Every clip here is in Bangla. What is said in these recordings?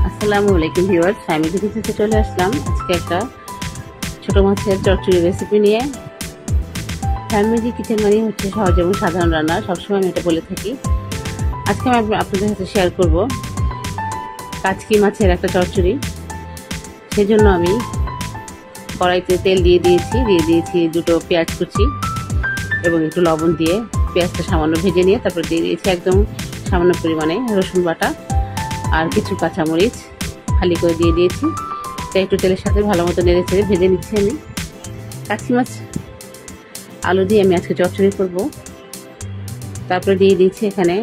আসসালামু আলাইকুম ভিউয়ার্স, ফ্যামিলি কিচেনে চলে আসলাম আজকে একটা ছোট মাছের চচ্চড়ি রেসিপি নিয়ে। ফ্যামিলি কিচেন মানে হচ্ছে সহজ এবং সাধারণ রান্না, সবসময় আমি এটা বলে থাকি। আজকে আমি আপনাদের সাথে শেয়ার করব কাচকি মাছের একটা চচ্চড়ি। সেজন্য আমি কড়াইতে তেল দিয়ে দিয়েছি দুটো পেঁয়াজ কুচি এবং একটু লবণ দিয়ে পেঁয়াজটা সামান্য ভেজে নিয়ে তারপর দিয়ে দিয়েছি একদম সামান্য পরিমাণে রসুন বাটা আর কিছু কাঁচামরিচ খালি করে দিয়ে দিয়েছি। তাই একটু তেলের সাথে ভালো মতো নেড়ে চেড়ে ভেজে নিচ্ছি। আমি কাচকি মাছ আলু দিয়ে আমি আজকে চচ্চড়ি করব। তারপরে দিয়ে দিয়েছি এখানে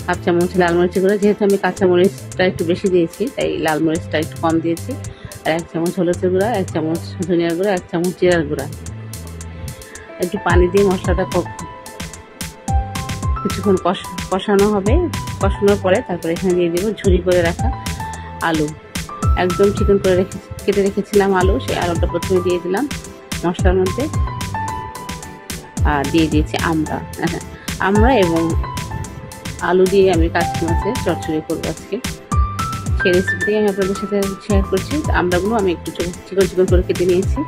হাফ চামচ লাল মরিচের গুঁড়া। যেহেতু আমি কাঁচামরিচটা একটু বেশি দিয়েছি তাই লাল মরিচটা একটু কম দিয়েছি। আর 1 চামচ হলুদের গুঁড়া, 1 চামচ ধনিয়ার গুঁড়া, 1 চামচ জিরার গুঁড়া। একটু পানি দিয়ে মশলাটা কিছুক্ষণ কষানো হবে। কষানোর পরে তারপরে এখানে দিয়ে দেবো ঝুরি করে রাখা আলু। একদম চিকন করে কেটে রেখেছিলাম আলু, সেই আলুটা প্রথমে দিয়ে দিলাম মশলার মধ্যে। আর দিয়ে দিয়েছি আমরা এবং আলু দিয়ে আমি কাচকি মাছের চচ্চড়ি করবো আজকে। সেই রেসিপিটি আমি আপনাদের সাথে শেয়ার করছি। আমড়াগুলো আমি একটু চিকন করে কেটে নিয়েছি।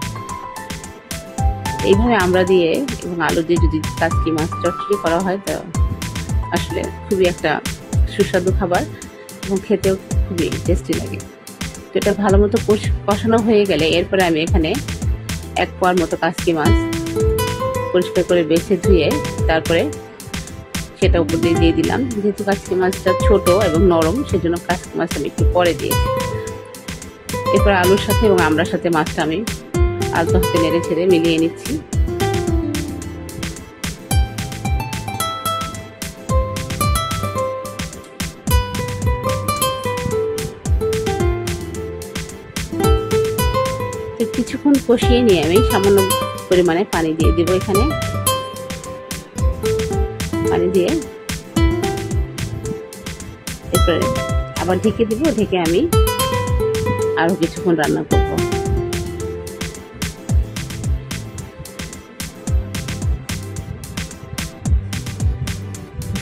এইভাবে আমড়া দিয়ে এবং আলু দিয়ে যদি কাচকি মাছ চচ্চড়ি করা হয় তা আসলে খুবই একটা সুস্বাদু খাবার এবং খেতেও খুবই টেস্টি লাগে। তো এটা ভালো মতো কষানো হয়ে গেলে এরপরে আমি এখানে 1 পোয়ার মতো কাচকি মাছ পরিষ্কার করে বেছে ধুয়ে তারপরে সেটা উপর দিয়ে দিলাম। যেহেতু কাচকি মাছটা ছোট এবং নরম সেজন্য কাচকি মাছ আমি একটু পরে দিয়েছি। এরপর আলুর সাথে এবং আমড়ার সাথে মাছটা আমি আলতো হাতে নেড়ে ছেড়ে মিলিয়ে নিচ্ছি। কিছুক্ষণ কষিয়ে নিয়ে আমি সামান্য পরিমাণে পানি দিয়ে দিব। এখানে পানি দিয়ে এরপরে আবার ঢেকে দিব। ঢেকে আমি আরো কিছুক্ষণ রান্না করব।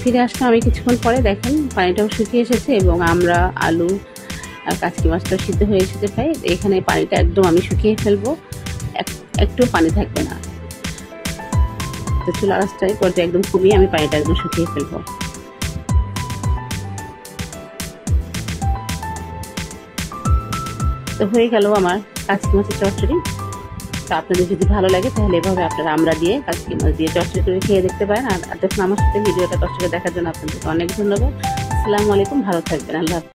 ফিরে আসলাম আমি কিছুক্ষণ পরে। দেখেন পানিটাও শুকিয়ে এসেছে এবং আমরা আলু আর কাচকি মাছটা সিদ্ধ হয়ে এসেছে প্রায়। এখানে পানিটা একদম আমি শুকিয়ে ফেলবো, একটু পানি থাকবে না। তো চুলার আঁচটা পর্যায়ে একদম কমিয়ে আমি পানিটা একদম শুকিয়ে ফেলবো। তো হয়ে গেল আমার কাচকি মাছের চচ্চড়ি। তো আপনাদের যদি ভালো লাগে তাহলে এভাবে আপনারা আমরা দিয়ে কাচকি মাছ দিয়ে চচ্চড়ি করে খেয়ে দেখতে পারেন। আর দেখুন আমার সাথে ভিডিওটা কষ্ট করে দেখার জন্য আপনাদেরকে অনেক ধন্যবাদ। আসসালামু আলাইকুম, ভালো থাকবেন, আল্লাহ।